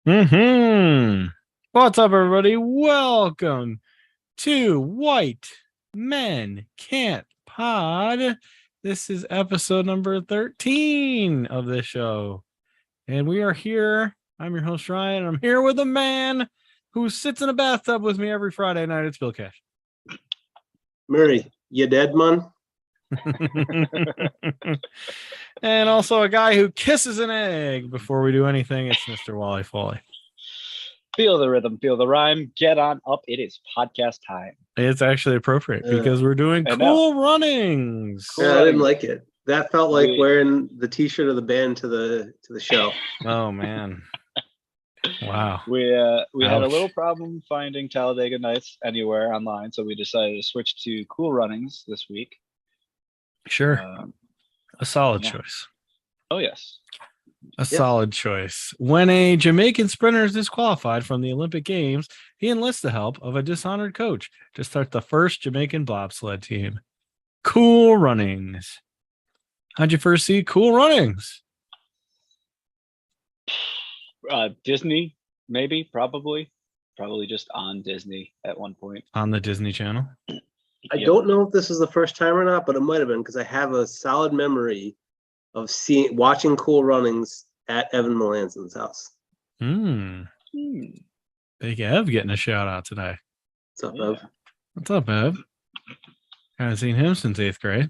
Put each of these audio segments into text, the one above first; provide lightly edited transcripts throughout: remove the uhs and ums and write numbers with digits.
What's up, everybody? Welcome to White Men Can't Pod. This is episode number 13 of this show. And we are here. I'm your host, Ryan. I'm here with a man who sits in a bathtub with me every Friday night. It's Bill Cash. Murray, you dead, man? And also a guy who kisses an egg before we do anything. It's Mr. Wally Foley. Feel the rhythm, feel the rhyme. Get on up. It is podcast time. It's actually appropriate because we're doing Cool Runnings. Yeah, I didn't like it. That felt like wearing the T-shirt of the band to the show. Oh man! Wow. We had a little problem finding Talladega Nights anywhere online, so we decided to switch to Cool Runnings this week. Sure, a solid choice. Oh yes. Solid choice. When a Jamaican sprinter is disqualified from the Olympic Games, he enlists the help of a dishonored coach to start the first Jamaican bobsled team. Cool Runnings. How'd you first see Cool Runnings? Disney, maybe, probably just on Disney at one point. On the Disney Channel? I don't know if this is the first time or not, but it might have been because I have a solid memory of watching Cool Runnings at Evan Melanson's house. Big Ev getting a shout out today. What's up, Ev? What's up, Ev? Haven't seen him since 8th grade.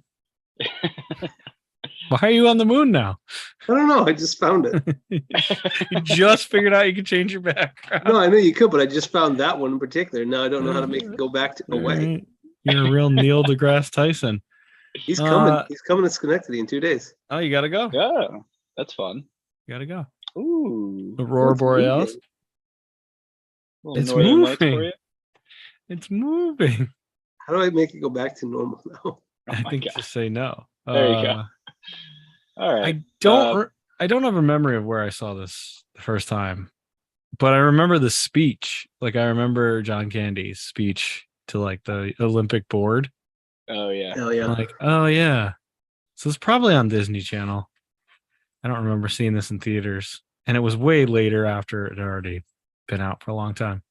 Why are you on the moon now? I don't know. I just found it. You just figured out you could change your background. No, I know you could, but I just found that one in particular. Now I don't know how to make it go back away. You're a real Neil deGrasse Tyson. He's coming. He's coming to Schenectady in 2 days. Oh, you got to go. Yeah, that's fun. You got to go. Ooh, Aurora Borealis. It's moving. It's moving. How do I make it go back to normal now? I think just say no. There you go. All right. I don't have a memory of where I saw this the first time, but I remember the speech. Like I remember John Candy's speech to like the Olympic board. Oh yeah. Hell yeah. I'm like, oh yeah. So it's probably on Disney Channel. I don't remember seeing this in theaters, and it was way later after it had already been out for a long time.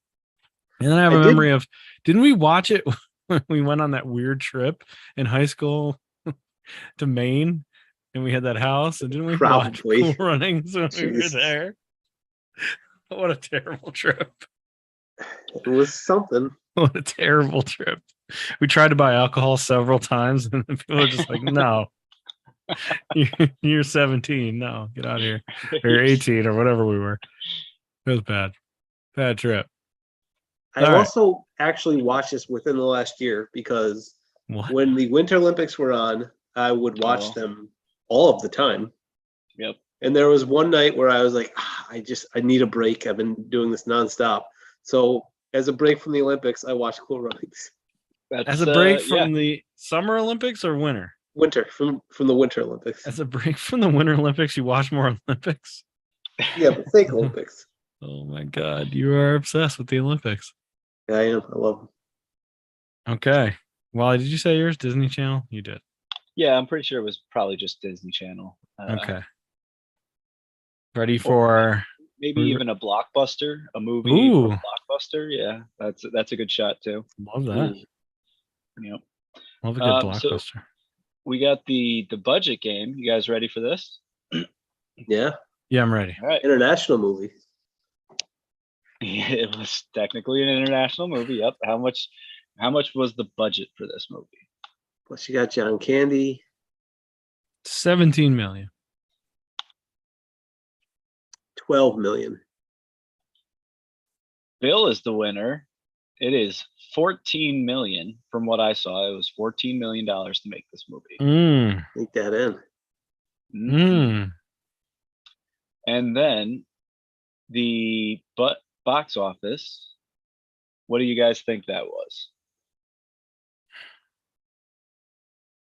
And then I have a memory of, didn't we watch it when we went on that weird trip in high school to Maine, and we had that house, and didn't we watch Cool Runnings when we were there? What a terrible trip. It was something. What a terrible trip. We tried to buy alcohol several times, and people were just like, no. You're 17. No, get out of here. Or 18 or whatever we were. It was bad. Bad trip. I also actually watched this within the last year because when the Winter Olympics were on, I would watch them all of the time. Yep. And there was one night where I was like, I need a break. I've been doing this nonstop. So as a break from the Olympics, I watched Cool Runnings. As a break from the Summer Olympics or winter? Winter, from the Winter Olympics. As a break from the Winter Olympics, you watch more Olympics? Yeah, but fake Olympics. Oh my God, you are obsessed with the Olympics. Yeah, I am. I love them. Okay. Wally, did you say yours? Disney Channel? You did. Yeah, I'm pretty sure it was probably just Disney Channel. Okay. Ready for maybe even a blockbuster, a movie blockbuster. Yeah, that's a good shot too. Love that. Yep. Love a good blockbuster. So we got the budget game. You guys ready for this? Yeah. Yeah, I'm ready. All right. International movie. It was technically an international movie. Yep. How much was the budget for this movie? Plus, you got John Candy. 17 million. 12 million. Bill is the winner. It is 14 million. From what I saw, it was $14 million to make this movie. Take that in. And then the box office. What do you guys think that was?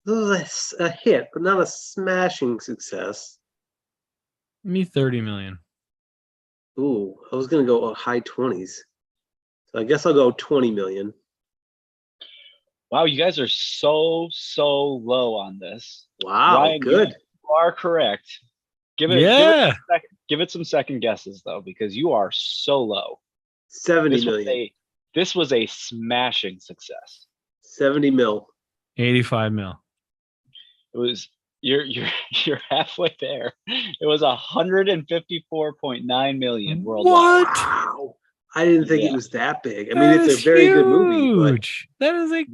This was a hit, but not a smashing success. Me 30 million. Ooh, I was gonna go high 20s. So I guess I'll go 20 million. Wow, you guys are so low on this. Wow, Ryan, good. You are correct. Give it a second. Give it some second guesses though, because you are so low. 70 This was million. this was a smashing success. 70 mil. 85 mil. It was you're halfway there. It was 154.9 million worldwide. What? Wow. I didn't think Yeah. it was that big. I mean, it's a very good movie, but Huge. That is a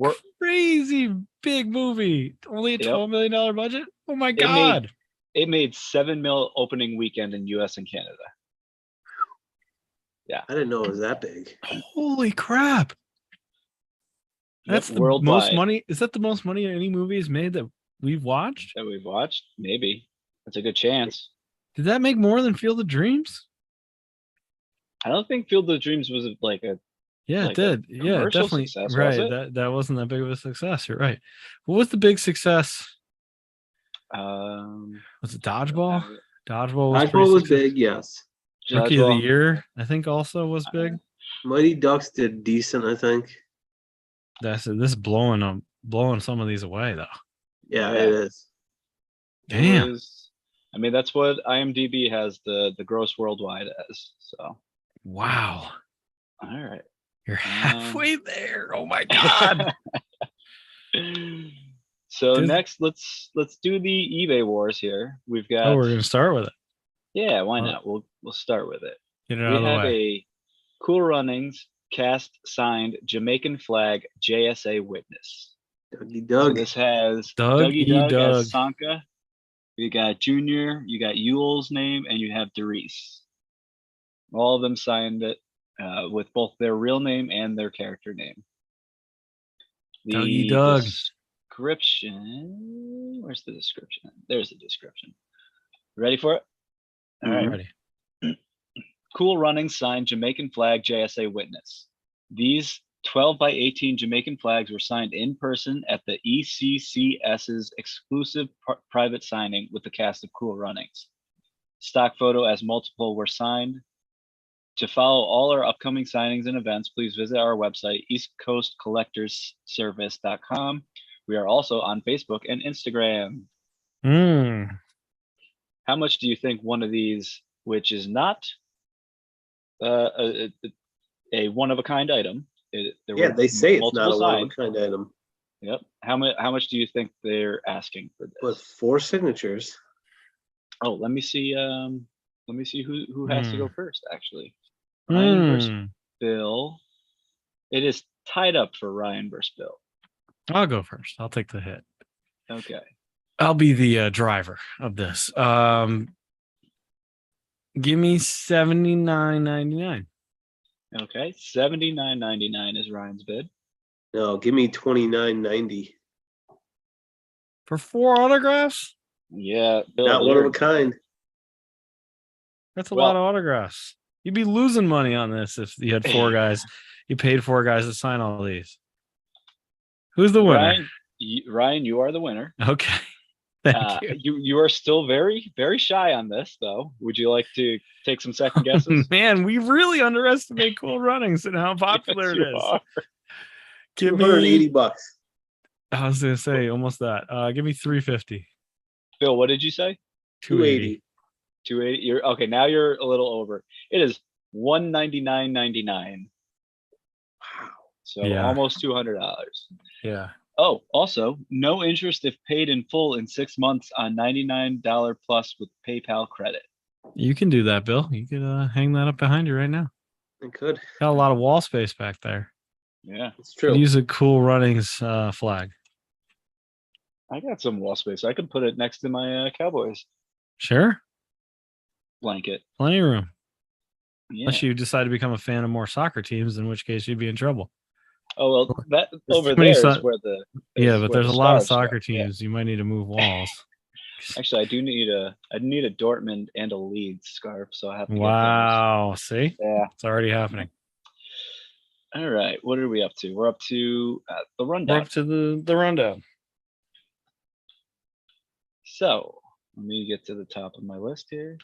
crazy big movie. Only a Yep. $12 million budget. Oh my It god! It made 7 mil opening weekend in US and Canada. I didn't know it was that big. Holy crap! That's the worldwide most money. Is that the most money any movie has made that we've watched? that we've watched. Maybe that's a good chance. Did that make more than Field of Dreams? I don't think Field of Dreams was like a Yeah, like it a did. Yeah, commercial definitely. success, was Right. it? That wasn't that big of a success. You're right. What was the big success? Was it Dodgeball? Dodgeball was Dodgeball was successful. big, yes. Rookie of the Year, I think, also was big. Mighty Ducks did decent, I think. This is blowing some of these away though. Yeah, it is. Damn. I mean, that's what IMDb has the gross worldwide as. So. Wow. All right. You're halfway there. Oh my god. So next, let's do the eBay wars here. We've got. Oh, we're gonna start with it. Yeah, why not? We'll start with it. Get it out of the way. We have a Cool Runnings cast signed Jamaican flag JSA witness. Dougie Doug. So this has Dougie Doug Doug as Sanka. You got Junior, you got Yule's name, and you have Derice. All of them signed it with both their real name and their character name. Dougie Doug. Description. Where's the description? There's the description. Ready for it? All right. Ready. Cool Runnings signed Jamaican flag JSA witness. These 12 by 18 Jamaican flags were signed in person at the ECCS's exclusive private signing with the cast of Cool Runnings. Stock photo as multiple were signed. To follow all our upcoming signings and events, please visit our website, eastcoastcollectorsservice.com. We are also on Facebook and Instagram. How much do you think one of these, which is not a one-of-a-kind item? They say it's not a one-of-a-kind item. Yep. How much do you think they're asking for this? With 4 signatures. Oh, let me see. Let me see who has to go first. Actually, Ryan versus Bill. It is tied up for Ryan versus Bill. I'll go first. I'll take the hit. Okay. I'll be the driver of this. Give me $79.99. Okay, $79.99 is Ryan's bid. No, give me $29.90 for 4 autographs. Yeah, Bill, not one of a kind. That's a lot of autographs. You'd be losing money on this if you had 4 guys. You paid 4 guys to sign all these. Who's the winner? Ryan, you are the winner. Okay. Thank you. You are still very, very shy on this, though. Would you like to take some second guesses? Man, we really underestimate Cool Runnings and how popular it is. Give me $280. I was gonna say almost that. Give me $350. Bill, what did you say? $280. $280. You're okay. Now you're a little over. It is $199.99. Wow. So almost $200. Yeah. Oh, also, no interest if paid in full in 6 months on $99 plus with PayPal credit. You can do that, Bill. You could hang that up behind you right now. I could. Got a lot of wall space back there. Yeah, it's true. Use a Cool Runnings flag. I got some wall space. I could put it next to my Cowboys. Sure. Blanket. Plenty of room. Yeah. Unless you decide to become a fan of more soccer teams, in which case you'd be in trouble. Oh, well, that over there is where the... but there's a lot of soccer teams. Yeah. You might need to move walls. Actually, I need a Dortmund and a Leeds scarf, so I have to Wow. See? Yeah. It's already happening. All right. What are we up to? We're up to the rundown. We're up to the rundown. So, let me get to the top of my list here.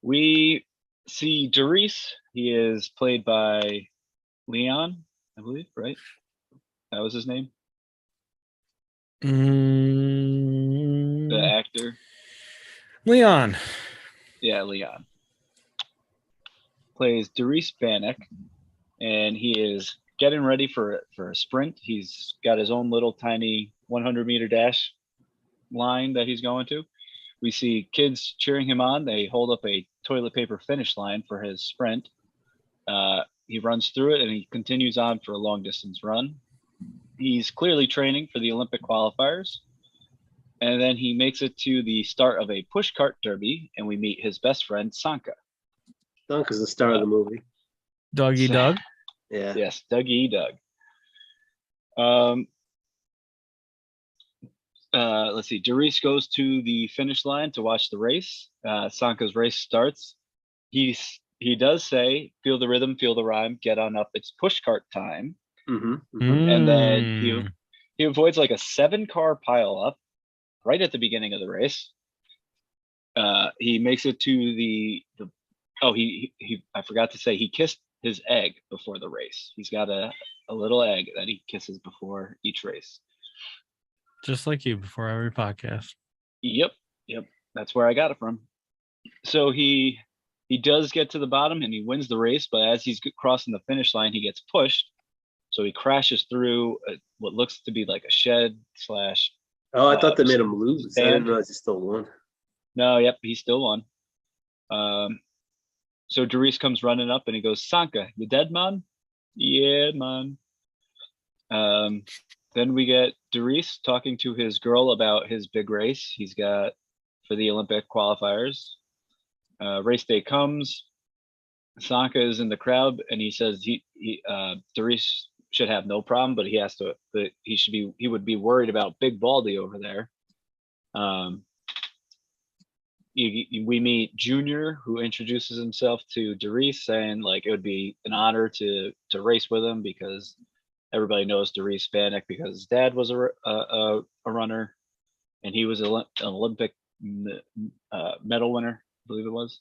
We see Derice. He is played by Leon, I believe, right? That was his name. The actor. Leon. Yeah, Leon. Plays Darius Bannock, and he is getting ready for a sprint. He's got his own little tiny 100-meter dash line that he's going to. We see kids cheering him on. They hold up a toilet paper finish line for his sprint. He runs through it and he continues on for a long distance run. He's clearly training for the Olympic qualifiers. And then he makes it to the start of a push cart derby, and we meet his best friend, Sanka. Sanka's the star of the movie. Dougie Doug. Yeah. Yes, Dougie Doug. Let's see. Darius goes to the finish line to watch the race. Sanka's race starts. He does say, "Feel the rhythm, feel the rhyme, get on up. It's push cart time." And then he avoids like a 7-car pileup right at the beginning of the race. He makes it to the I forgot to say, he kissed his egg before the race. He's got a little egg that he kisses before each race. Just like you before every podcast. Yep. That's where I got it from. So he does get to the bottom and he wins the race, but as he's crossing the finish line, he gets pushed. So he crashes through what looks to be like a shed / Oh, I thought they made him lose. I didn't realize he still won. No, yep, he still won. So Darius comes running up and he goes, "Sanka, you dead, man?" "Yeah, man." Then we get Darius talking to his girl about his big race he's got for the Olympic qualifiers. Race day comes. Sanka is in the crowd and he says Darius should have no problem, but he would be worried about Big Baldy over there. We meet Junior, who introduces himself to Darius, saying like it would be an honor to race with him because everybody knows Darius Bannock because his dad was a runner, and he was an Olympic medal winner, I believe it was.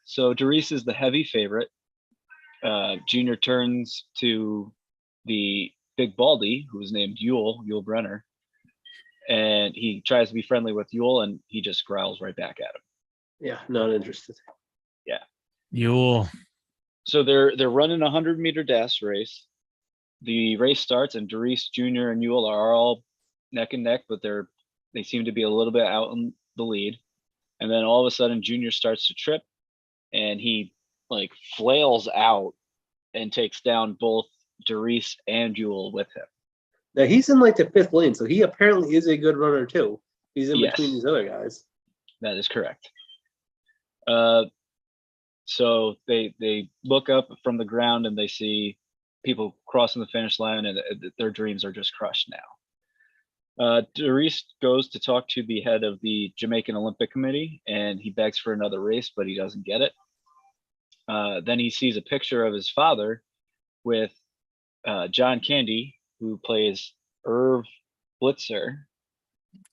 So Darius is the heavy favorite. Junior turns to the Big Baldy, who is named Yul Brenner, and he tries to be friendly with Yul, and he just growls right back at him. Yeah, not interested. Yeah. Yul. So they're running a 100-meter dash race. The race starts, and Darius Jr. and Yul are all neck and neck, but they seem to be a little bit out in the lead. And then all of a sudden, Junior starts to trip, and he like flails out and takes down both Darius and Yul with him. Now he's in like the 5th lane, so he apparently is a good runner too. He's in between these other guys. That is correct. So they look up from the ground and they see people crossing the finish line, and their dreams are just crushed now. Darius goes to talk to the head of the Jamaican Olympic Committee, and he begs for another race, but he doesn't get it. Then he sees a picture of his father with John Candy, who plays Irv Blitzer.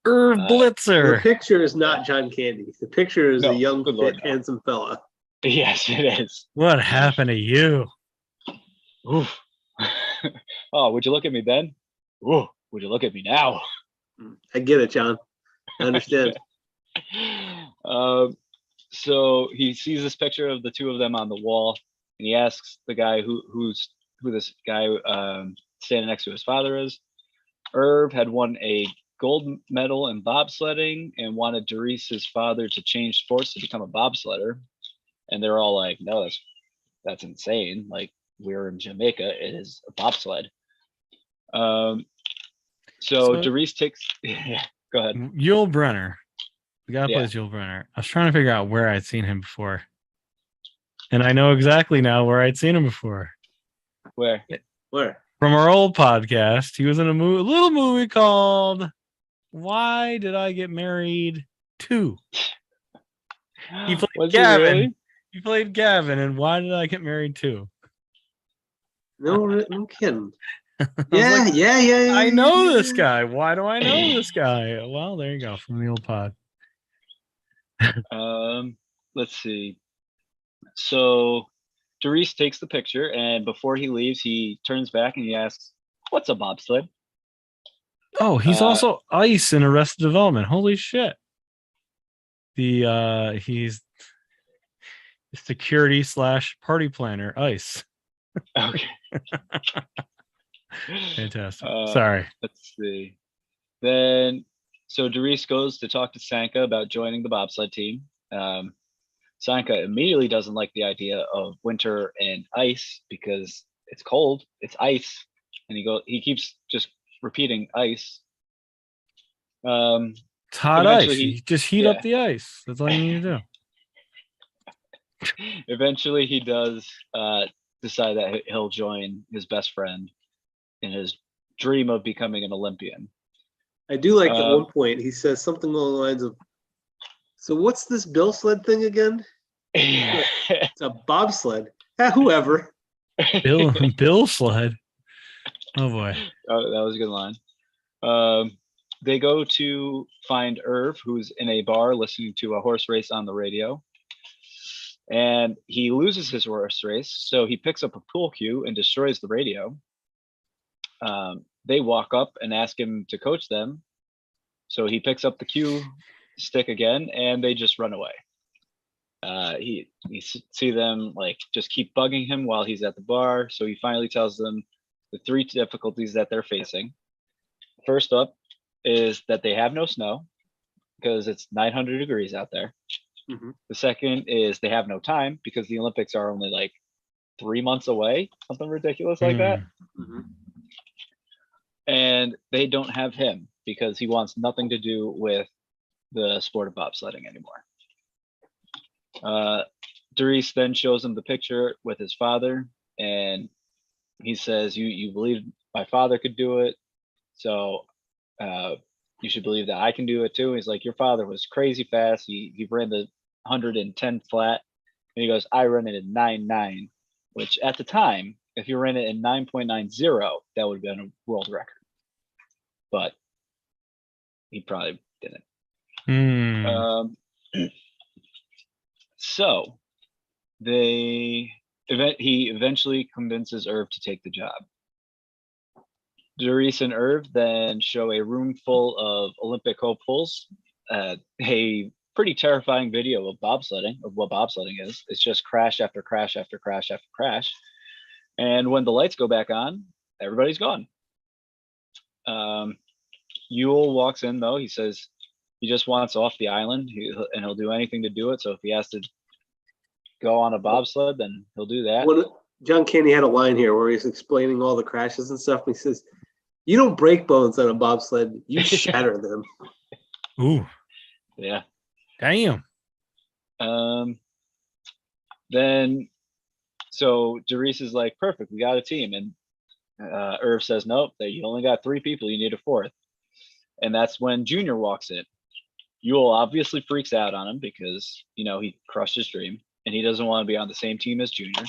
The picture is not John Candy. The picture is a young, fit, handsome fella. Yes, it is. What happened to you? Oof. Oh, would you look at me then? Ooh, would you look at me now? I get it, John. I understand. So he sees this picture of the two of them on the wall, and he asks the guy who this guy standing next to his father is. Irv had won a gold medal in bobsledding and wanted Darius's father to change sports to become a bobsledder. And they're all like, "No, that's insane. Like, we're in Jamaica. It is a bobsled." So Darius takes. Go ahead. Yul Brenner. The guy plays Yul Brenner. I was trying to figure out where I'd seen him before, and I know exactly now where I'd seen him before. Where? From our old podcast, he was in a little movie called "Why Did I Get Married 2?" He played Gavin. Really? He played Gavin, and "Why Did I Get Married 2?" No kidding. Yeah. I know this guy. Why do I know this guy? Well, there you go, from the old pod. Let's see. So Darius takes the picture, and before he leaves, he turns back and he asks, "What's a bobsled?" Oh, he's also Ice in Arrested Development. Holy shit. He's security / party planner, Ice. Okay. Fantastic. Sorry. Let's see. Then, so Darius goes to talk to Sanka about joining the bobsled team. Sanka immediately doesn't like the idea of winter and ice because it's cold. It's ice, and he keeps just repeating ice. It's hot ice. You just heat up the ice. That's all you need to do. Eventually, he does decide that he'll join his best friend in his dream of becoming an Olympian. I do like at one point he says something along the lines of, "So what's this bill sled thing again?" It's a bobsled. Whoever. Bill sled. Oh boy. Oh, that was a good line. They go to find Irv, who's in a bar listening to a horse race on the radio. And he loses his horse race, so he picks up a pool cue and destroys the radio. They walk up and ask him to coach them. So he picks up the cue stick again, and they just run away. He see them like just keep bugging him while he's at the bar. So he finally tells them the 3 difficulties that they're facing. First up is that they have no snow because it's 900 degrees out there. Mm-hmm. The second is they have no time because the Olympics are only like 3 months away, something ridiculous like that. Mm-hmm. And they don't have him because he wants nothing to do with the sport of bobsledding anymore. Darius then shows him the picture with his father, and he says, you believe my father could do it, so you should believe that I can do it too. He's like, your father was crazy fast. He ran the 110 flat, and he goes, I ran it in 9.9, which at the time, if you ran it in 9.90, that would have been a world record. But he probably didn't. So he eventually convinces Irv to take the job. Darius and Irv then show a room full of Olympic hopefuls, a pretty terrifying video of bobsledding, of what bobsledding is. It's just crash after crash after crash after crash. And when the lights go back on, everybody's gone. Yule walks in, though. He says he just wants off the island, and he'll do anything to do it. So if he has to go on a bobsled, then he'll do that. John Candy had a line here where he's explaining all the crashes and stuff. And he says, you don't break bones on a bobsled, you shatter them. Ooh. Yeah. Damn. Then, so Darius is like, perfect, we got a team. And Irv says, nope, that you only got 3 people, you need a 4th. And that's when Junior walks in. Yule obviously freaks out on him because, he crushed his dream and he doesn't want to be on the same team as Junior.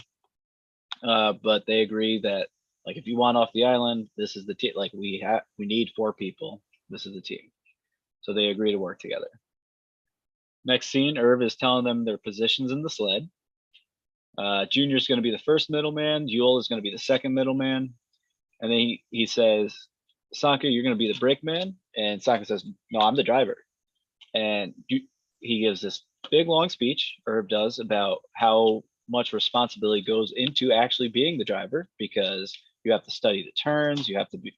But they agree that, like, if you want off the island, this is the team. Like, we need 4 people. This is the team. So they agree to work together. Next scene, Irv is telling them their positions in the sled. Junior's going to be the first middleman. Yule is going to be the second middleman. And then he says, Sanka, you're going to be the brakeman. And Sanka says, no, I'm the driver. And he gives this big, long speech, Irv does, about how much responsibility goes into actually being the driver, because you have to study the turns. You have to be,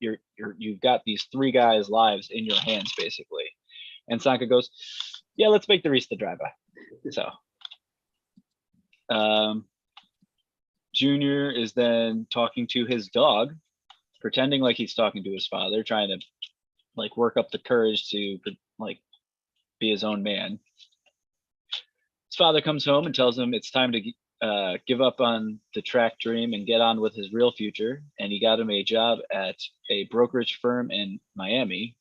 you've got these 3 guys' lives in your hands, basically. And Sanka goes, yeah, let's make Darius the driver. So Junior is then talking to his dog, pretending like he's talking to his father, trying to like work up the courage to like be his own man. His father comes home and tells him it's time to give up on the track dream and get on with his real future. And he got him a job at a brokerage firm in Miami.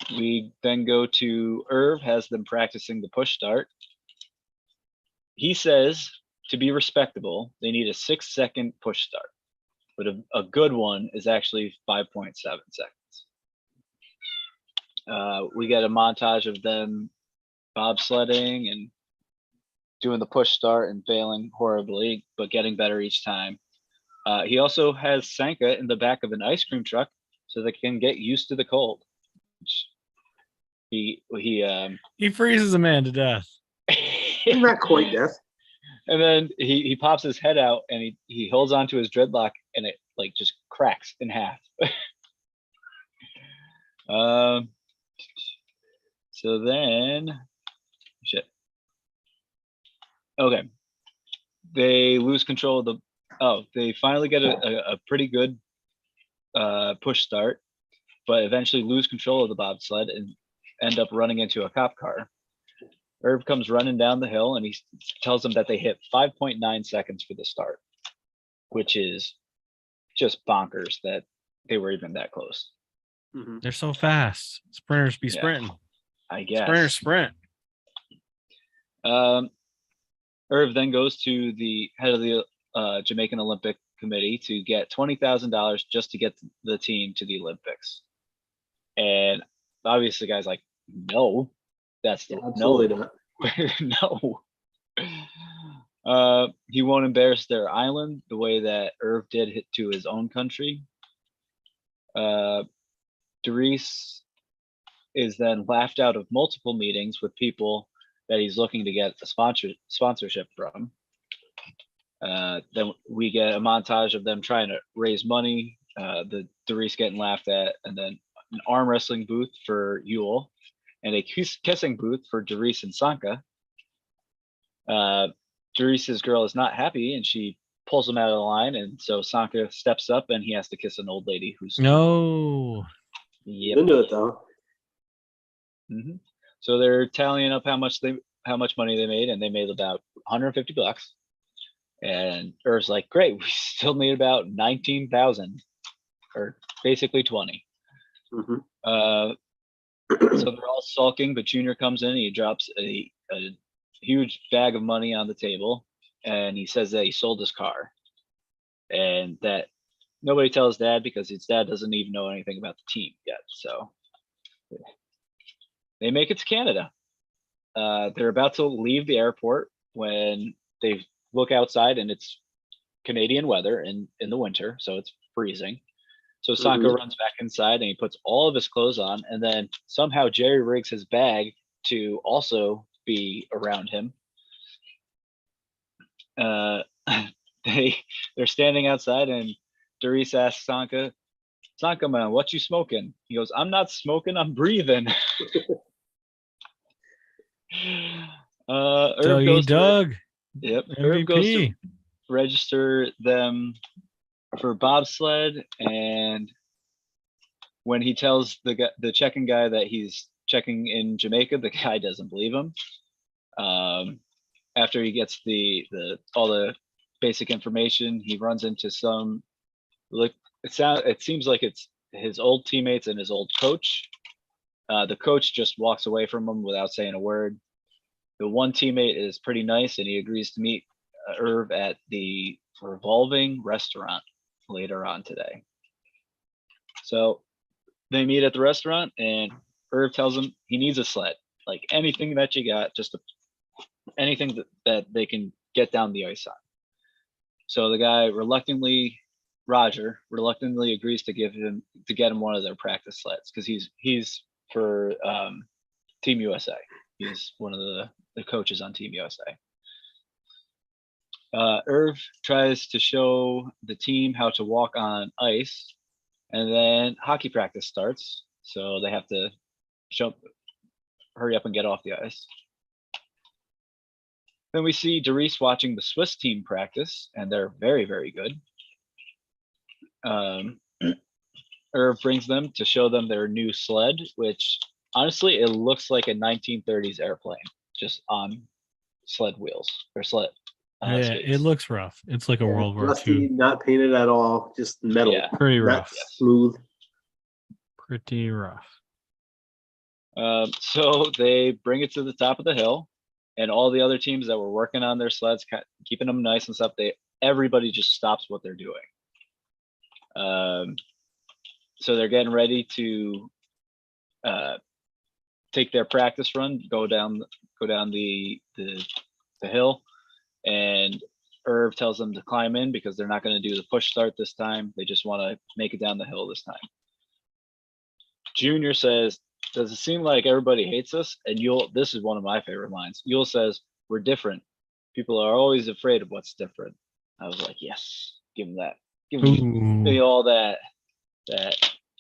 We then go to Irv, has them practicing the push start. He says to be respectable, they need a 6-second push start, but a good one is actually 5.7 seconds. We get a montage of them bobsledding and doing the push start and failing horribly, but getting better each time. He also has Sanka in the back of an ice cream truck so they can get used to the cold. He freezes a man to death. Not quite death. And then he pops his head out and he holds onto his dreadlock and it like just cracks in half. So then shit. Okay. They lose control of they finally get a pretty good push start, but eventually lose control of the bobsled and end up running into a cop car. Irv comes running down the hill and he tells them that they hit 5.9 seconds for the start, which is just bonkers that they were even that close. Mm-hmm. They're so fast. Sprinters be sprinting. I guess. Sprinters sprint. Irv then goes to the head of the Jamaican Olympic Committee to get $20,000 just to get the team to the Olympics. And obviously the guy's like, no, absolutely not. No. He won't embarrass their island the way that Irv did to his own country. Dries is then laughed out of multiple meetings with people that he's looking to get a sponsorship from. Then we get a montage of them trying to raise money, the Dries getting laughed at, and then an arm wrestling booth for Yule, and a kissing booth for Dries and Sanka. Dries' girl is not happy, and she pulls him out of the line, and so Sanka steps up, and he has to kiss an old lady who's no. Yep. Into it though. Mm-hmm. So they're tallying up how much money they made, and they made about $150. And Irv's like, great, we still need about 19,000, or basically 20. Mm-hmm. So they're all sulking, but Junior comes in and he drops a huge bag of money on the table, and he says that he sold his car, and that nobody tells Dad because his dad doesn't even know anything about the team yet. So they make it to Canada. They're about to leave the airport when they look outside and it's Canadian weather in the winter, so it's freezing. So Sanka runs back inside and he puts all of his clothes on, and then somehow Jerry rigs his bag to also be around him. They're standing outside, and Dries asks Sanka, man, what you smoking? He goes, I'm not smoking, I'm breathing. Irv goes Doug. Yep. MVP. Irv goes to register them for bobsled, and when he tells the checking guy that he's checking in Jamaica, the guy doesn't believe him. After he gets all the basic information, he runs into some it seems like it's his old teammates and his old coach. The coach just walks away from him without saying a word. The one teammate is pretty nice, and he agrees to meet Irv at the Revolving Restaurant later on today. So they meet at the restaurant, and Irv tells him he needs a sled, like anything that you got, anything that they can get down the ice on. So the guy Roger reluctantly agrees to get him one of their practice sleds, because he's for Team USA. He's one of the coaches on Team USA. Irv tries to show the team how to walk on ice, and then hockey practice starts. So they have to hurry up and get off the ice. Then we see Dries watching the Swiss team practice, and they're very, very good. Irv brings them to show them their new sled, which honestly, it looks like a 1930s airplane, just on sled wheels or sled. Yeah, it looks rough. It's like a World War II. Not painted at all, just metal. Yeah. Pretty rough. Smooth. Pretty rough. So they bring it to the top of the hill, and all the other teams that were working on their sleds, keeping them nice and stuff, everybody just stops what they're doing. So they're getting ready to take their practice run, go down the hill, and Irv tells them to climb in because they're not going to do the push start this time. They just want to make it down the hill this time. Junior says, does it seem like everybody hates us? And this is one of my favorite lines. Yule says, we're different. People are always afraid of what's different. I was like, yes, give him that. Give me all that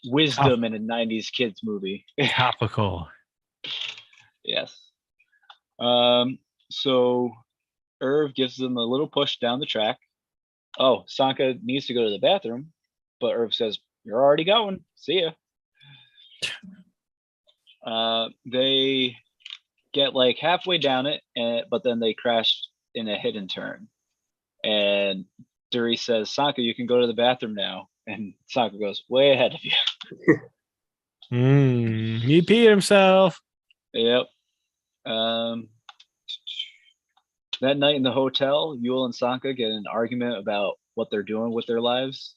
wisdom in a 90s kids movie. Topical. Yes. So Irv gives them a little push down the track. Oh, Sanka needs to go to the bathroom, but Irv says, you're already going. See ya. They get like halfway down it, but then they crash in a hidden turn. And Duri says, Sanka, you can go to the bathroom now. And Sanka goes, way ahead of you. He peed himself. Yep. That night in the hotel, Yule and Sanka get in an argument about what they're doing with their lives.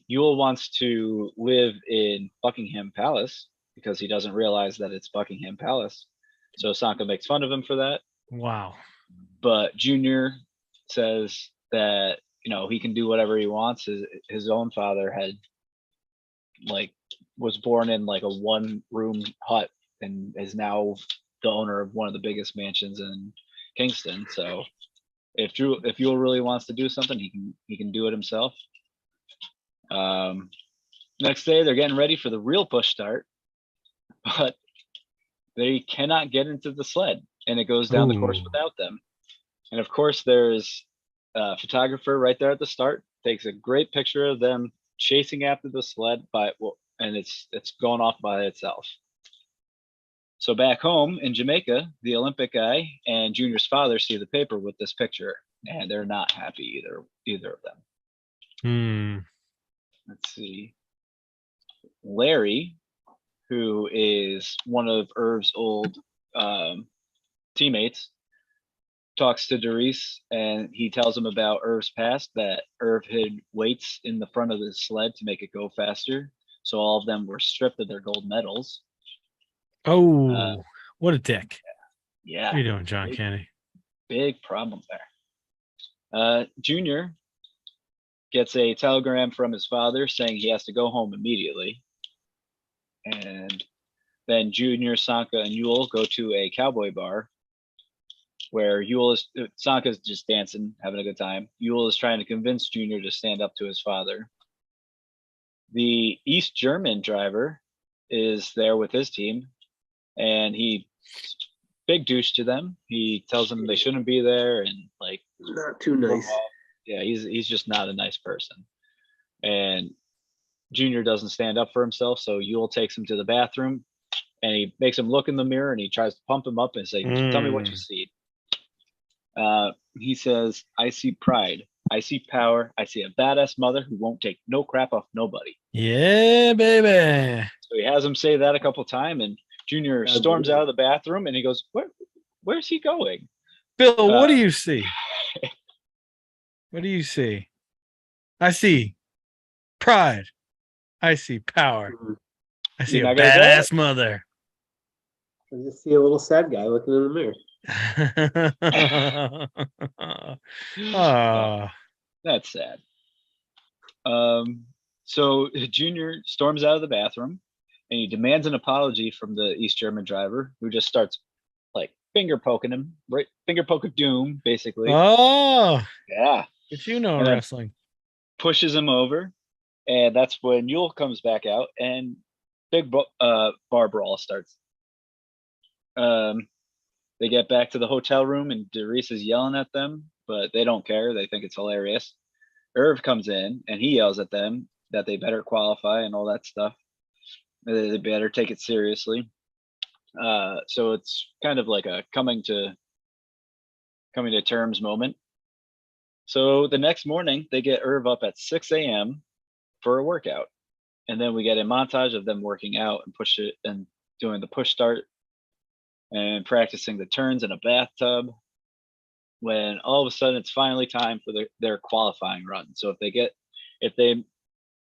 Yule wants to live in Buckingham Palace because he doesn't realize that it's Buckingham Palace. So Sanka makes fun of him for that. Wow. But Junior says that, he can do whatever he wants. His own father was born in like a 1-room hut and is now the owner of one of the biggest mansions in Kingston. So if Yule really wants to do something, he can do it himself. Next day, they're getting ready for the real push start, but they cannot get into the sled, and it goes down the course without them. And of course, there's a photographer right there at the start, takes a great picture of them chasing after the sled, and it's going off by itself. So back home in Jamaica, the Olympic guy and Junior's father see the paper with this picture, and they're not happy either of them. Let's see. Larry, who is one of Irv's old teammates, talks to Doris, and he tells him about Irv's past, that Irv hid weights in the front of the sled to make it go faster. So all of them were stripped of their gold medals. Oh, what a dick. Yeah. What are you doing, John Candy? Big problem there. Junior gets a telegram from his father saying he has to go home immediately. And then Junior, Sanka, and Yule go to a cowboy bar where Sanka's just dancing, having a good time. Yule is trying to convince Junior to stand up to his father. The East German driver is there with his team, and he big douche to them. He tells them they shouldn't be there, and not too nice. Yeah, he's just not a nice person. And Junior doesn't stand up for himself, so Yule takes him to the bathroom, and he makes him look in the mirror, and he tries to pump him up and say, tell me what you see. He says, I see pride. I see power. I see a badass mother who won't take no crap off nobody. Yeah, baby. So he has him say that a couple times, and Junior storms out of the bathroom, and he goes, where's he going? Bill, what do you see? What do you see? I see pride. I see power. I see a badass mother. I just see a little sad guy looking in the mirror. That's sad. So Junior storms out of the bathroom, and he demands an apology from the East German driver, who just starts finger poking him, right? Finger poke of doom, basically. Oh, yeah. If you know wrestling, pushes him over, and that's when Yule comes back out, and big bar brawl starts. They get back to the hotel room, and Doris is yelling at them, but they don't care. They think it's hilarious. Irv comes in, and he yells at them that they better qualify and all that stuff. They better take it seriously. So it's kind of like a coming to terms moment. So the next morning, they get Irv up at 6 a.m. for a workout. And then we get a montage of them working out and doing the push start and practicing the turns in a bathtub, when all of a sudden it's finally time for their qualifying run. So if they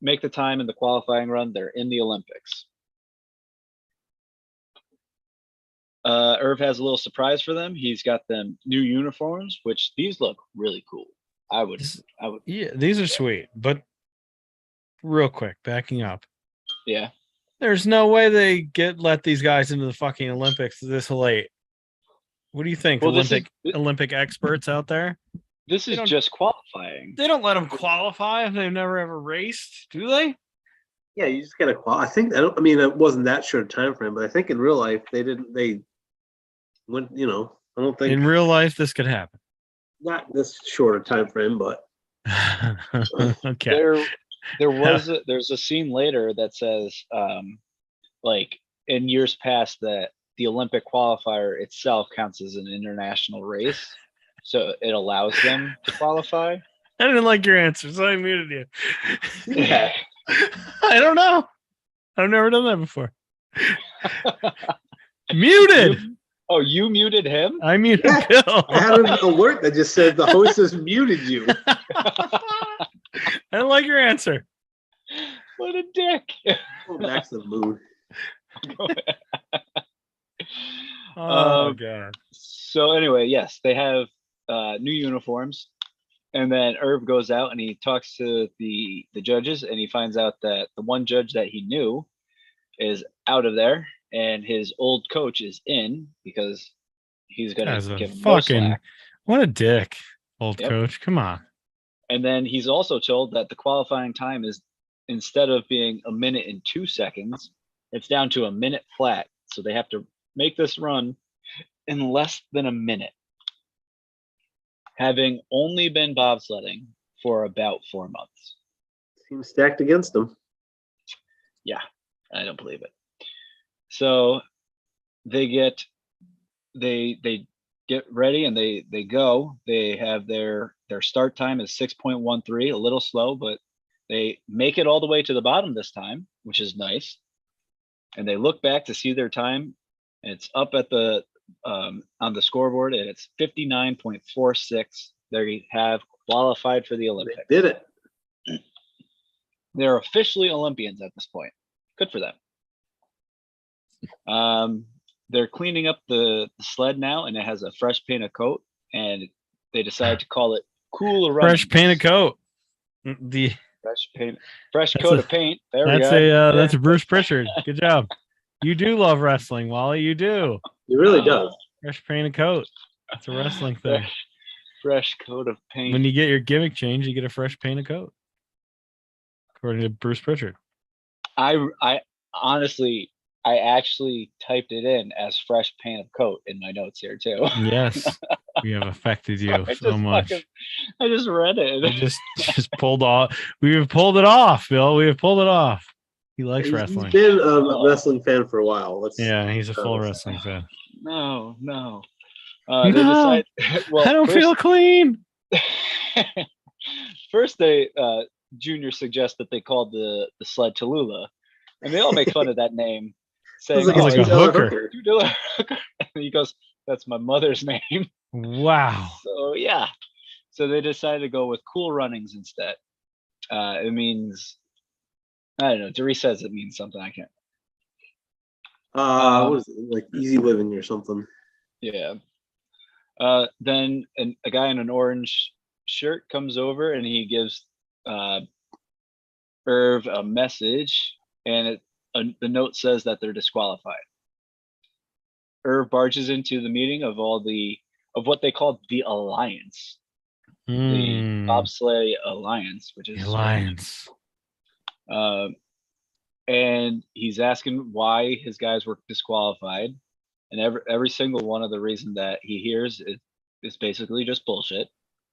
make the time in the qualifying run, they're in the Olympics. Irv has a little surprise for them. He's got them new uniforms, which these look really cool. I would. Yeah, these are sweet, but real quick, backing up. Yeah. There's no way they let these guys into the fucking Olympics this late. What do you think, well, Olympic experts out there? This is just qualifying. They don't let them qualify if they've never ever raced, do they? Yeah, you just gotta qualify. I think I mean, it wasn't that short a time frame, but I think in real life they didn't. They went. I don't think in real life this could happen. Not this short a time frame, but okay. There's a scene later that says, like in years past, that the Olympic qualifier itself counts as an international race, so it allows them to qualify. I didn't like your answer, so I muted you. Yeah. I don't know. I've never done that before. Muted. You muted him? I muted Bill. I had an alert that just said the host has muted you. I don't like your answer. What a dick. Go back to the moon. Oh god. So anyway, yes, they have new uniforms. And then Irv goes out and he talks to the judges, and he finds out that the one judge that he knew is out of there, and his old coach is in because he's going to give him fucking no, what a dick, old coach. Come on. And then he's also told that the qualifying time is, instead of being 1 minute and 2 seconds, it's down to 1 minute flat. So they have to make this run in less than 1 minute, having only been bobsledding for about 4 months. Seems stacked against them. Yeah, I don't believe it. So they get ready and they go. They have their start time is 6.13, a little slow, but they make it all the way to the bottom this time, which is nice. And they look back to see their time, and it's up at the on the scoreboard, and it's 59.46. They have qualified for the Olympics. They did it. They're officially Olympians at this point. Good for them. They're cleaning up the sled now, and it has a fresh painted coat, and they decided to call it Cool Runnings. Fresh painted coat. Fresh coat of paint. There we go. That's a Bruce Pritchard. Good job. You do love wrestling, Wally. You do. He really does. Fresh painted coat. It's a wrestling thing. Fresh coat of paint. When you get your gimmick change, you get a fresh painted coat. According to Bruce Pritchard. I honestly, I actually typed it in as fresh painted coat in my notes here too. Yes. We have affected you so much. I just read it. I just pulled off. We have pulled it off, Bill. We have pulled it off. He likes wrestling. He's been a wrestling fan for a while. He's a full wrestling fan. No. No. I don't feel clean. First, Junior suggests that they called the sled Tallulah, and they all make fun of that name, saying, like a hooker. And he goes, "That's my mother's name." Wow. So yeah, so they decided to go with Cool Runnings instead. It means, I don't know. Doris says it means something. I can't. What is it, like easy living or something? Yeah. Then a guy in an orange shirt comes over and he gives Irv a message, and the note says that they're disqualified. Irv barges into the meeting of what they call the Alliance, the Bobsleigh Alliance, which is Alliance. And he's asking why his guys were disqualified, and every single one of the reason that he hears is basically just bullshit.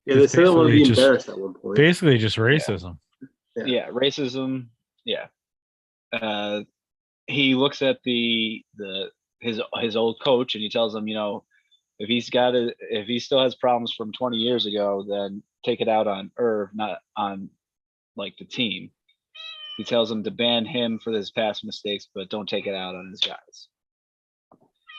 Yeah, they said they want to be embarrassed at one point. Basically, just racism. Yeah, racism. Yeah. He looks at his old coach, and he tells him, if he still has problems from 20 years ago, then take it out on Irv, not on like the team. He tells him to ban him for his past mistakes, but don't take it out on his guys.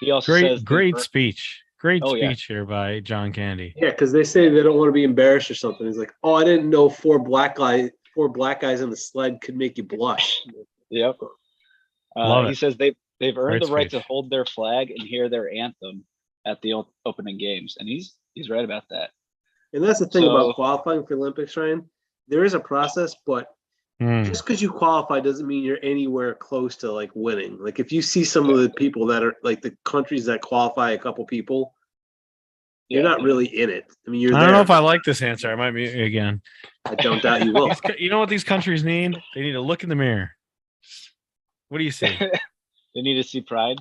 He also says great speech here by John Candy. Yeah, because they say they don't want to be embarrassed or something. He's like, "Oh, I didn't know four black guys on the sled could make you blush." Yep. He says They've earned Great the right to speech. hold their flag and hear their anthem at the opening games, and he's right about that. And that's the thing So- about qualifying for Olympics, Ryan. There is a process, but just because you qualify doesn't mean you're anywhere close to like winning. Like if you see some of the people that are like the countries that qualify a couple people, you're not really in it. I mean, you're I there. don't know if I like this answer. I might be again. I don't doubt you will. You know what these countries need? They need to look in the mirror. What do you see? They need to see pride.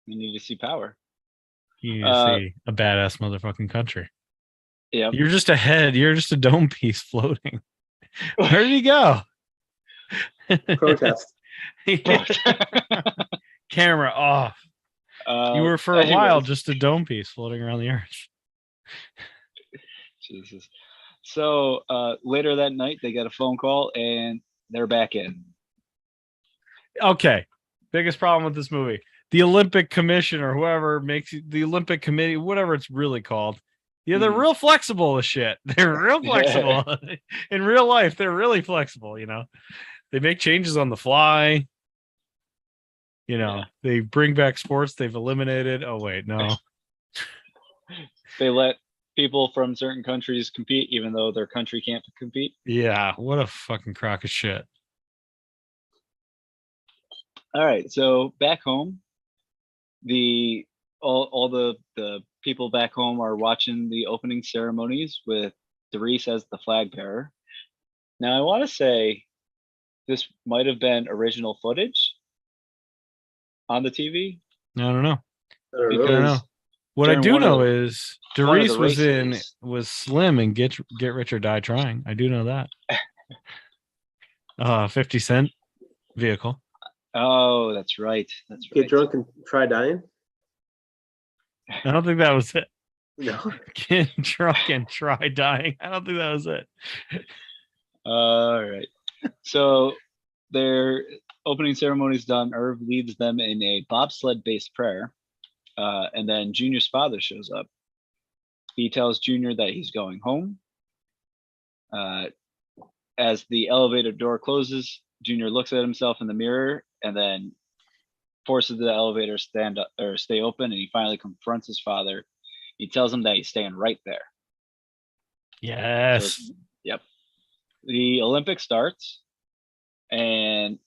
They need to see power. You need to see a badass motherfucking country. Yeah. You're just a head. You're just a dome piece floating. Where did he go? Protest. Camera off. You were for a while just a dome piece floating around the earth. Jesus. So later that night, they get a phone call and they're back in. Okay. Biggest problem with this movie. The Olympic Commission or whoever makes the Olympic Committee, whatever it's really called. Yeah, they're real flexible as shit. They're real flexible. In real life, they're really flexible, you know. They make changes on the fly. You know, they bring back sports they've eliminated. Oh, wait, no. They let people from certain countries compete, even though their country can't compete. Yeah, what a fucking crock of shit. All right, so back home, all the people back home are watching the opening ceremonies with Darius as the flag bearer. Now, I want to say this might have been original footage on the TV. I don't know. I don't know. What I do know is Darius was slim and get rich or die trying. I do know that. 50 Cent vehicle. Oh, that's right. That's right. Get drunk and try dying? I don't think that was it. No. Get drunk and try dying. I don't think that was it. All right. So their opening ceremony is done. Irv leads them in a bobsled-based prayer. And then Junior's father shows up. He tells Junior that he's going home. As the elevator door closes, Junior looks at himself in the mirror and then forces the elevator stand up or stay open, and he finally confronts his father. He tells him that he's staying right there. Yes. So, yep. The Olympics starts, and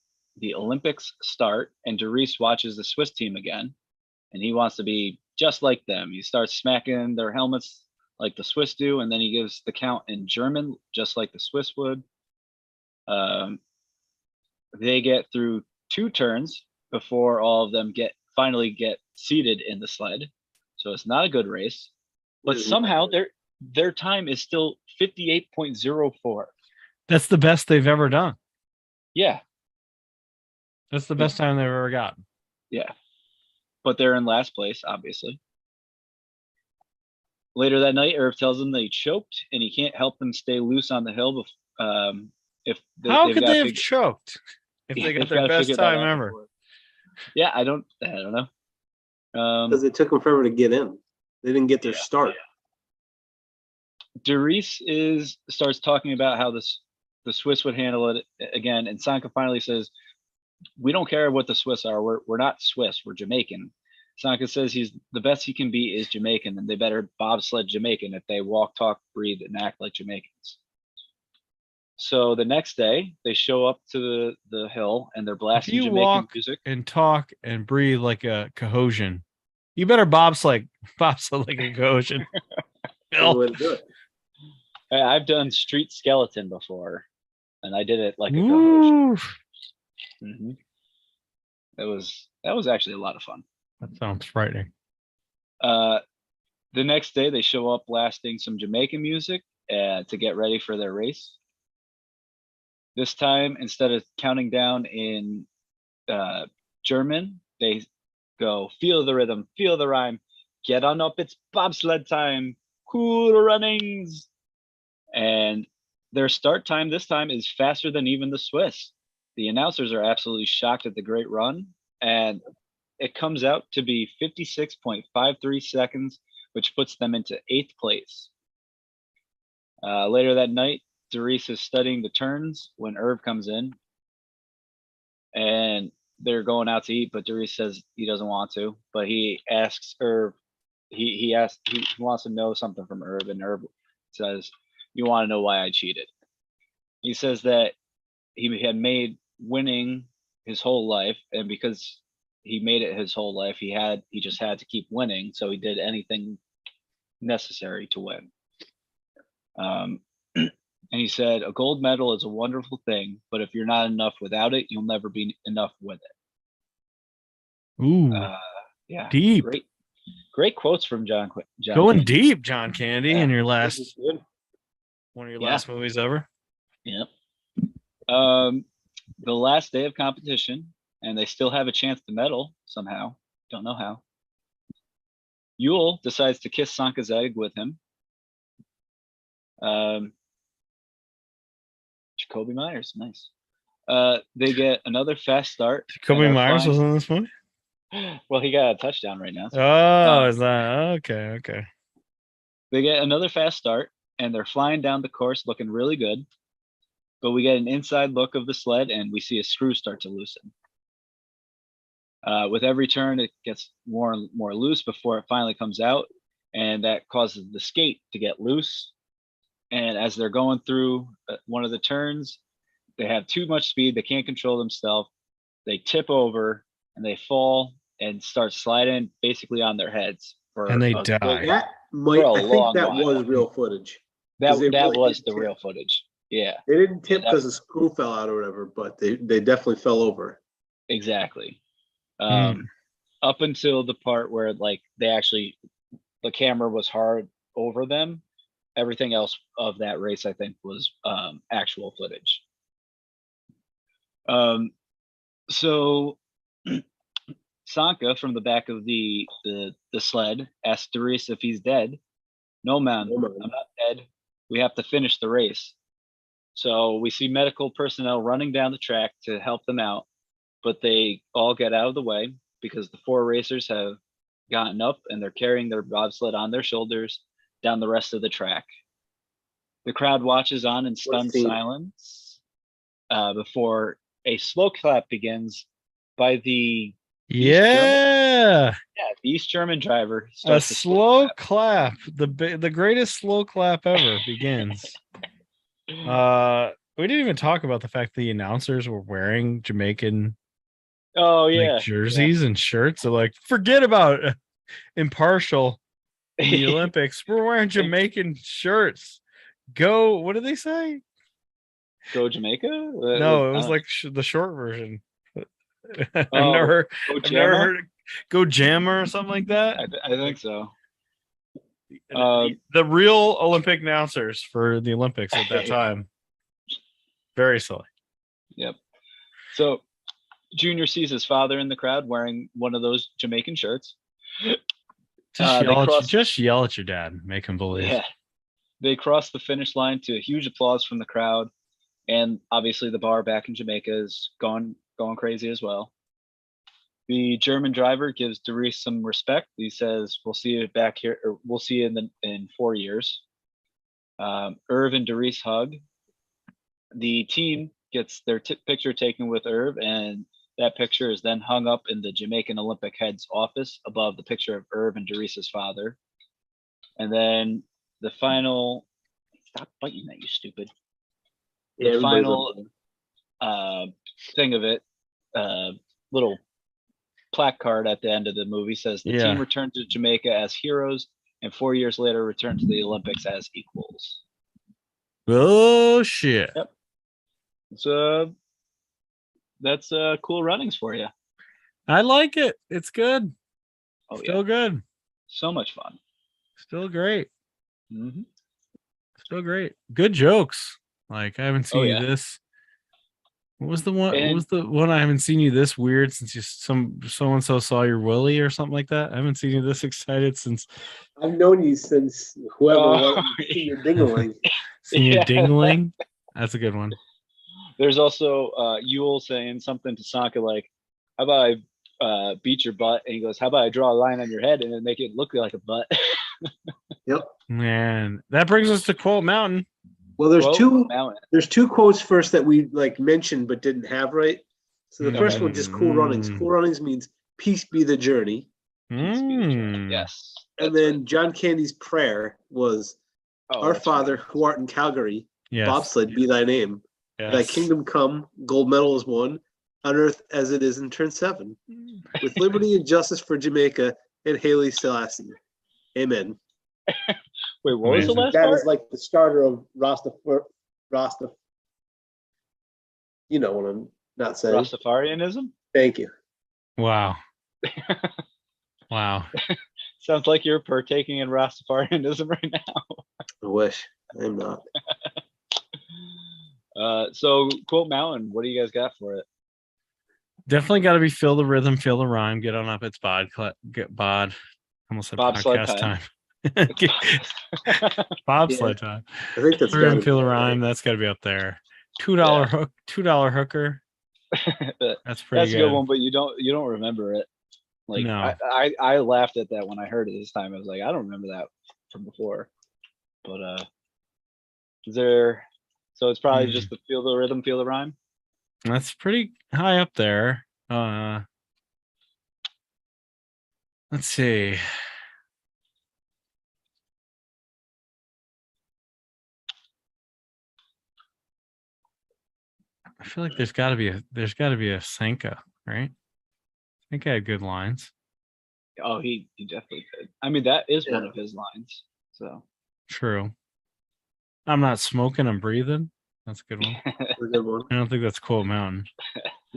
Darius watches the Swiss team again, and he wants to be just like them. He starts smacking their helmets like the Swiss do, and then he gives the count in German, just like the Swiss would. They get through 2 turns before all of them finally get seated in the sled. So it's not a good race, but somehow their time is still 58.04. That's the best they've ever done. Yeah. That's the best time they've ever gotten. Yeah. But they're in last place, obviously. Later that night, Irv tells them they choked and he can't help them stay loose on the hill. How could they have choked if they got their best time ever? Yeah, I don't know. Because it took them forever to get in. They didn't get their start. Darius starts talking about how the Swiss would handle it again, and Sanka finally says, "We don't care what the Swiss are. We're not Swiss. We're Jamaican." Sanka says he's the best he can be is Jamaican, and they better bobsled Jamaican if they walk, talk, breathe, and act like Jamaicans. So the next day, they show up to the hill and they're blasting Jamaican music. And talk and breathe like a Cahosian. You better bobsled like a Cahosian. I've done street skeleton before, and I did it like a Cahosian. Mm-hmm. That was actually a lot of fun. That sounds frightening. The next day, they show up blasting some Jamaican music to get ready for their race. This time, instead of counting down in German, they go, "Feel the rhythm, feel the rhyme, get on up, it's bobsled time, cool runnings." And their start time this time is faster than even the Swiss. The announcers are absolutely shocked at the great run, and it comes out to be 56.53 seconds, which puts them into 8th place. Later that night, Darius is studying the turns when Irv comes in, and they're going out to eat, but Darius says he doesn't want to. But he asks Irv, he wants to know something from Irv, and Irv says, "You want to know why I cheated?" He says that he had made winning his whole life, and because he made it his whole life, he just had to keep winning, so he did anything necessary to win. And he said, "A gold medal is a wonderful thing, but if you're not enough without it, you'll never be enough with it." Ooh, Yeah, deep. Great quotes from John. Going Candy. deep, John Candy, in your This is last good. one of your last movies ever. Yep. The last day of competition, and they still have a chance to medal somehow. Don't know how. Yul decides to kiss Sanka's egg with him. Jacoby Myers, nice. They get another fast start. Jacoby Myers was in this movie? Well, he got a touchdown right now. Oh, is that okay? Okay. They get another fast start, and they're flying down the course looking really good. But we get an inside look of the sled, and we see a screw start to loosen. With every turn, it gets more and more loose before it finally comes out, and that causes the skate to get loose. And as they're going through one of the turns, they have too much speed. They can't control themselves. They tip over, and they fall and start sliding basically on their heads. And they die. That might, I think that was real footage. That really was the real footage. Yeah. They didn't tip because the screw fell out or whatever, but they definitely fell over. Exactly. Up until the part where like the camera was hard over them, everything else of that race I think was actual footage. So Sanka from the back of the sled asks Darius if he's dead. No, man, I'm not dead. We have to finish the race. So we see medical personnel running down the track to help them out, but they all get out of the way because the 4 racers have gotten up and they're carrying their bobsled on their shoulders down the rest of the track. The crowd watches on in stunned silence before a slow clap begins by the East German driver. A slow clap. The greatest slow clap ever begins. We didn't even talk about the fact the announcers were wearing Jamaican jerseys and shirts. So like, forget about impartial in the Olympics. We're wearing Jamaican shirts. Go, what did they say? Go Jamaica? No, it was like the short version. I've never heard it. Go Jammer or something like that. I think so. The real Olympic announcers for the Olympics at that time. Very silly. Yep. So Junior sees his father in the crowd wearing one of those Jamaican shirts. Just yell at your dad. Make him believe. Yeah. They cross the finish line to a huge applause from the crowd. And obviously the bar back in Jamaica is going crazy as well. The German driver gives Darius some respect. He says, "We'll see you back here, or we'll see you in 4 years." Irv and Darius hug. The team gets their picture taken with Irv, and that picture is then hung up in the Jamaican Olympic head's office above the picture of Irv and Darius's father. And then the final, stop biting that, you stupid. The final thing of it, little placard at the end of the movie says the team returned to Jamaica as heroes and 4 years later returned to the Olympics as equals. Oh shit. Yep. So that's cool runnings for you. I like it. It's good. Still good. So much fun. Still great. Mm-hmm. Still great. Good jokes. Like I haven't seen this. What was the one? What was the one? I haven't seen you this weird since you so and so saw your Willie or something like that. I haven't seen you this excited since. I've known you since whoever seen your dingling. Seen your dingling. That's a good one. There's also Yul saying something to Sanka like, "How about I beat your butt?" And he goes, "How about I draw a line on your head and then make it look like a butt?" Yep. Man, that brings us to Quote Mountain. Well, there's two quotes first that we like mentioned but didn't have right. So the first one, just Cool Runnings. Cool Runnings means peace be the journey. Peace be the journey. Yes. And then John Candy's prayer was, Our Father, who art in Calgary, bobsled be thy name. Thy kingdom come, gold medal is won, on earth as it is in turn 7. With liberty and justice for Jamaica and Haile Selassie. Amen. Wait, what was the last That part? is like the starter of Rasta. You know what I'm not saying. Rastafarianism? Thank you. Wow. Wow. Sounds like you're partaking in Rastafarianism right now. I wish. I'm not. So Quote Mountain, what do you guys got for it? Definitely got to be feel the rhythm, feel the rhyme, get on up. It's get bod. Almost said Bobsled podcast time. time. Bobsled time. I think that's Rhythm, feel the rhyme. That's got to be up there. $2 hook, $2 hooker. That's pretty That's a good one, but you don't remember it. Like No. I laughed at that when I heard it this time. I was like, I don't remember that from before. But is there? So it's probably just the feel the rhythm, feel the rhyme. That's pretty high up there. Let's see. I feel like there's got to be a Sanka, right? I think I had good lines. Oh, he definitely did. I mean, that is one of his lines. So true. I'm not smoking, I'm breathing. That's a good one. That's a good one. I don't think that's Quote Mountain.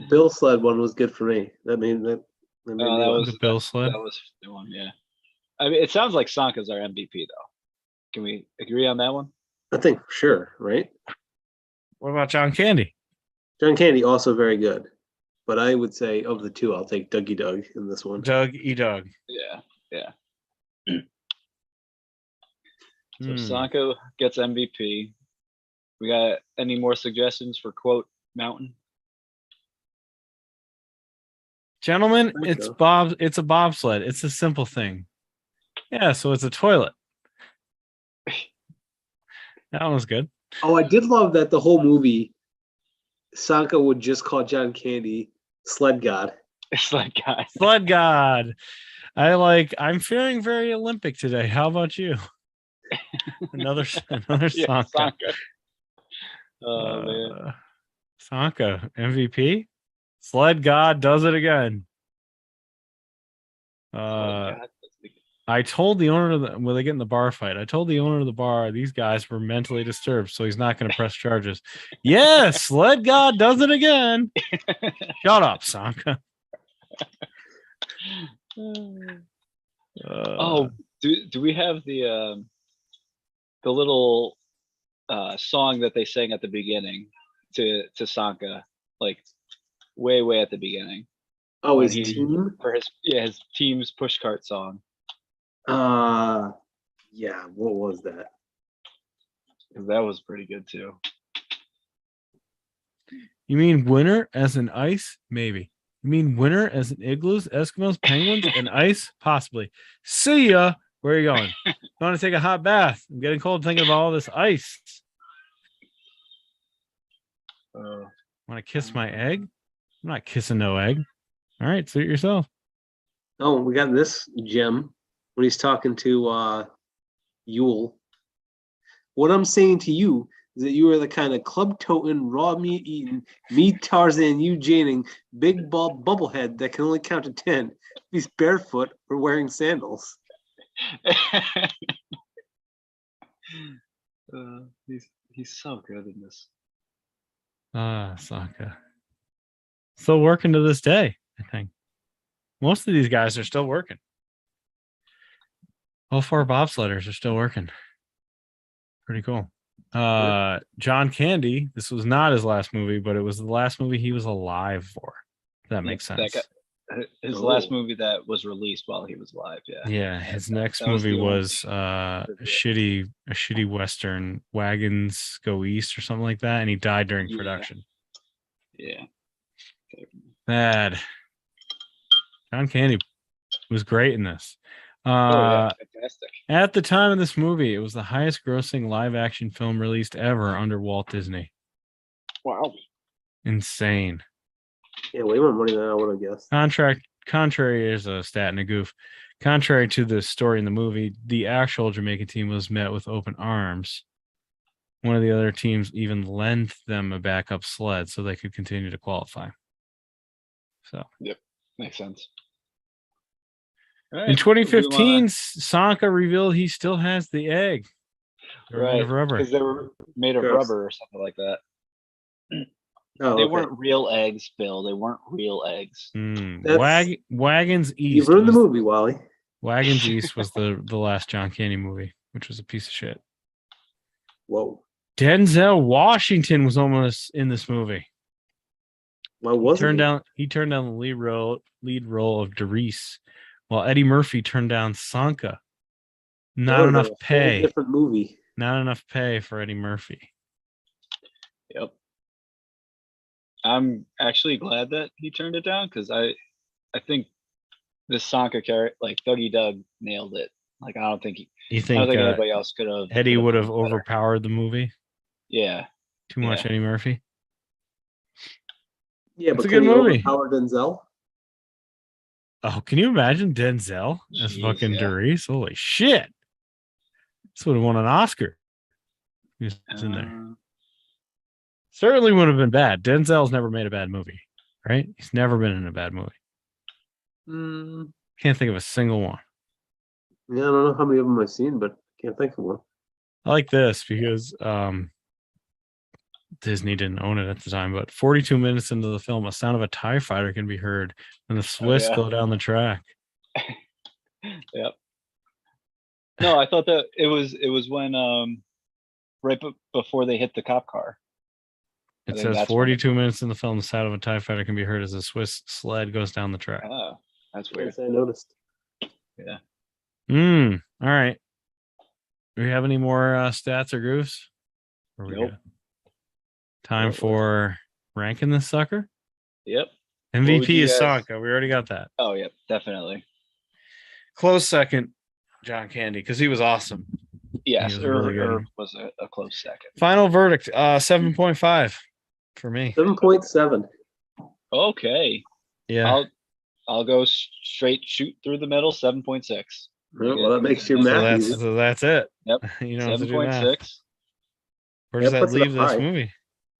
Bill Sled one was good for me. That made that was the Bill Sled. That was the one, yeah. I mean, it sounds like Sanka's our MVP though. Can we agree on that one? I think sure, right? What about John Candy? John Candy also very good, but I would say of the two, I'll take Dougie Doug in this one. Doug E. Doug. Yeah. So Sanka gets MVP. We got any more suggestions for Quote Mountain? Gentlemen, it's a bobsled. It's a simple thing. Yeah, so it's a toilet. That one was good. Oh, I did love that the whole movie, Sanka would just call John Candy Sled God. Sled God. Sled God. I'm feeling very Olympic today. How about you? another Sanka. Oh man. Sanka, MVP. Sled God does it again. I told the owner when they get in the bar fight, I told the owner of the bar these guys were mentally disturbed, so he's not going to press charges. Yes, Sled God does it again. Shut up, Sanka. Do we have the little song that they sang at the beginning to Sanka, like way at the beginning? Oh, his team? For his team's pushcart song. Yeah, what was that? That was pretty good too. You mean winter as in ice? Maybe. You mean winter as in igloos, Eskimos, penguins, and ice? Possibly. See ya. Where are you going? I want to take a hot bath. I'm getting cold thinking about all this ice. Want to kiss my egg? I'm not kissing no egg. All right, suit yourself. Oh, we got this gem when he's talking to Yule. What I'm saying to you is that you are the kind of club-toting, raw meat-eating, me-Tarzan, you Janing, big ball bubblehead that can only count to 10 if he's barefoot or wearing sandals. He's so good in this. Sanka. Still working to this day, I think. Most of these guys are still working. All 4 bobsledders are still working. Pretty cool. John Candy, this was not his last movie, but it was the last movie he was alive for. If that makes sense. His last movie that was released while he was alive. Yeah. His next movie was a shitty Western, Wagons Go East or something like that, and he died during production. Yeah. Bad. John Candy was great in this. Fantastic. At the time of this movie, it was the highest grossing live action film released ever under Walt Disney. Wow. Insane. Yeah, way more money than I would have guessed. Contrary is a stat and a goof. Contrary to the story in the movie, the actual Jamaican team was met with open arms. One of the other teams even lent them a backup sled so they could continue to qualify. So Makes sense. in 2015, Sanka revealed he still has the egg. They're made Right, of rubber. because they were made of Gross. rubber or something like that. Oh, They okay. weren't real eggs, Bill. They weren't real eggs. That's- Wagons East. You've ruined the movie, Wally. Wagons East was the last John Candy movie, which was a piece of shit. Whoa. Denzel Washington was almost in this movie. Why wasn't He turned down the lead role of Derice, while Eddie Murphy turned down Sanka. Not enough pay. Different movie. Not enough pay for Eddie Murphy. Yep. I'm actually glad that he turned it down because I think this Sanka character, like Dougie Doug, nailed it. Like I don't think You I think don't think anybody else could have. Eddie would have done better. overpowered the movie? Yeah. Too much Yeah. Eddie Murphy? Yeah, It's but a can good you movie. overpower Denzel? Oh, can you imagine Denzel as Jeez, fucking yeah. Derice? Holy shit. This would have won an Oscar. He was in there. Certainly would have been bad. Denzel's never made a bad movie, right? He's never been in a bad movie. Can't think of a single one. Yeah, I don't know how many of them I've seen, but I can't think of one. I like this because Disney didn't own it at the time, but 42 minutes into the film, a sound of a TIE fighter can be heard when the Swiss go down the track. Yep. No, I thought that it was when right before they hit the cop car. It says 42 minutes in the film, the sound of a TIE fighter can be heard as a Swiss sled goes down the track. Oh, that's weird. Yes, I noticed. Yeah. All right. Do we have any more stats or goofs? Or we Nope. good? Time for ranking this sucker? Yep. MVP you is guys- Sanka. We already got that. Oh, yep, definitely. Close second, John Candy, because he was awesome. Yes, was really good. or was a close second. Final verdict, 7.5 for me. 7.7. Okay. Yeah. I'll go straight shoot through the middle, 7.6. Well, that makes your So math easy. that's it. Yep. You don't have to do math. 7.6. Where does That that puts it leave up this high. movie?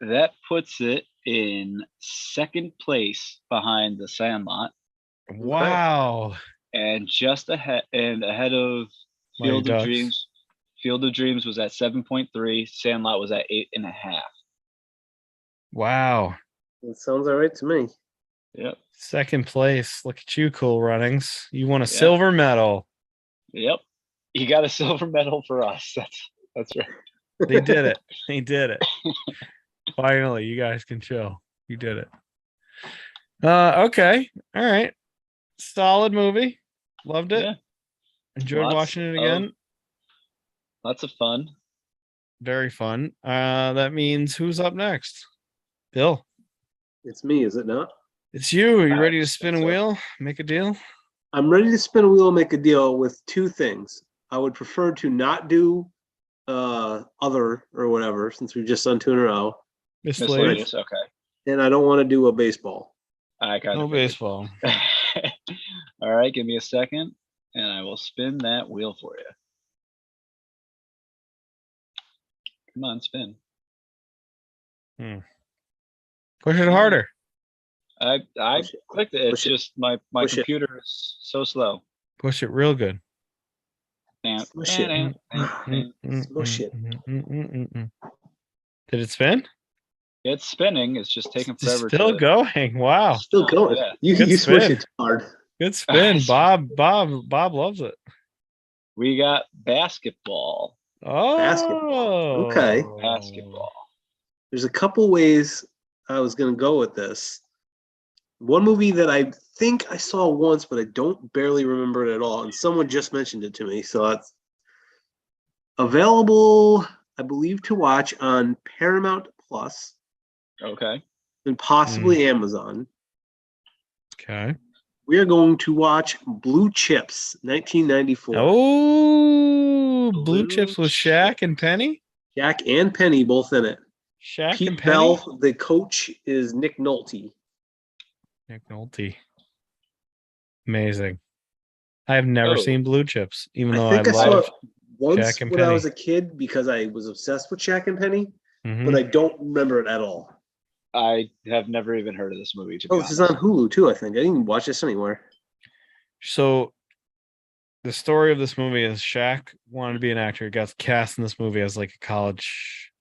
That puts it in second place behind the Sandlot Wow. and just ahead of Mighty Field of Ducks. Dreams. Field of Dreams was at 7.3. Sandlot was at 8.5. Wow. It sounds all right to me. Yep. Second place. Look at you, Cool Runnings. You won a silver medal. Yep. You got a silver medal for us. That's right. They did it. They did it. Finally, you guys can chill. You did it. Okay. All right. Solid movie. Loved it. Yeah. Enjoyed Lots watching it of- again. Lots of fun. Very fun. That means who's up next? Bill. It's me, is it not? It's you. Are you I ready to just spin a think so. wheel? Make a deal? I'm ready to spin a wheel and make a deal with two things. I would prefer to not do other or whatever, since we've just done 2 in a row. Miscellaneous. Miscellaneous. Okay. And I don't want to do a baseball. I got No baseball. All right. Give me a second and I will spin that wheel for you. Come on, spin. Push it harder. I Push it. clicked it. It's Push it. just my Push it. computer is so slow. Push it real good. Push it. Smush it. Did it spin? It's spinning. It's just taking It's forever. still to, going. Wow. Still going. Yeah. You Good smush spin. it too hard. Good spin. Bob loves it. We got basketball. Oh, Basketball. Okay. Basketball. There's a couple ways I was going to go with this. One movie that I think I saw once, but I don't barely remember it at all. And someone just mentioned it to me. So that's available, I believe, to watch on Paramount Plus Okay. and possibly Amazon. Okay. We are going to watch Blue Chips, 1994. Oh, Blue Blue Chips with Shaq and Penny. Jack and Penny both in it. Shaq and Pete Penny. Bell, the coach, is Nick Nolte. Nick Nolte. Amazing. I have never Oh. seen Blue Chips, even I though think I saw love it once Shaq and when I Penny. was a kid because I was obsessed with Shaq and Penny, Mhm. but I don't remember it at all. I have never even heard of this movie, to be Oh, honest. this is on Hulu too, I think. I didn't watch this anywhere. So the story of this movie is Shaq wanted to be an actor. He got cast in this movie as like a college.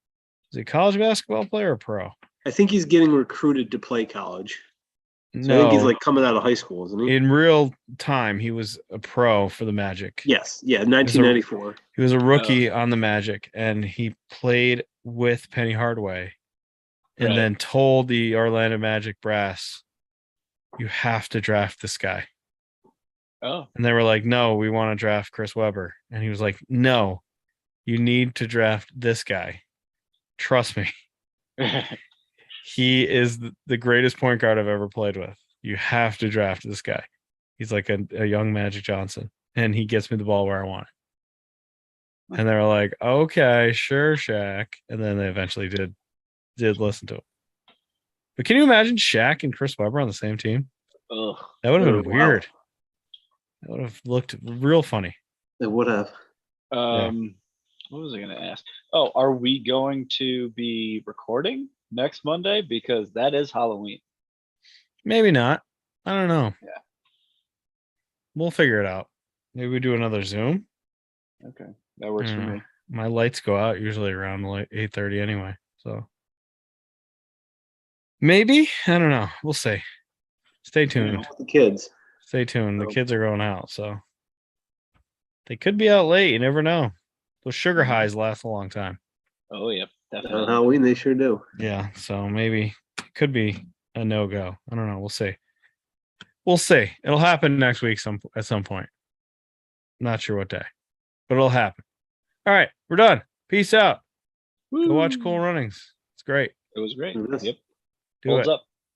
Is he a college basketball player or pro? I think he's getting recruited to play college. So I No, think he's like coming out of high school, isn't he? in real time, he was a pro for the Magic. Yes. Yeah, 1994. He was a rookie on the Magic, and he played with Penny Hardaway, and Right. then told the Orlando Magic brass, "You have to draft this guy." Oh, And they were like, "No, we want to draft Chris Webber," and he was like, "No, you need to draft this guy. Trust me." He is the greatest point guard I've ever played with. You have to draft this guy. He's like a young Magic Johnson, and he gets me the ball where I want it. And they were like, "Okay, sure, Shaq." And then they eventually did listen to him. But can you imagine Shaq and Chris Webber on the same team? ugh. That would have Oh, been wow. weird. That would have looked real funny. It would have. What was I going to ask? Oh, are we going to be recording next Monday? Because that is Halloween. Maybe not. I don't know. Yeah. We'll figure it out. Maybe we do another Zoom. Okay, that works for me. My lights go out usually around like 8:30 anyway. So maybe. I don't know. We'll see. Stay tuned. With the kids. Stay tuned. The Oh. kids are going out, so they could be out late. You never know. Those sugar highs last a long time. Oh, yep, On definitely. Halloween, they sure do. Yeah, so maybe it could be a no-go. I don't know. We'll see. We'll see. It'll happen next week at some point. Not sure what day, but it'll happen. All right, we're done. Peace out. Go watch Cool Runnings. It's great. It was great. It is. Yep. Do Holds it. up.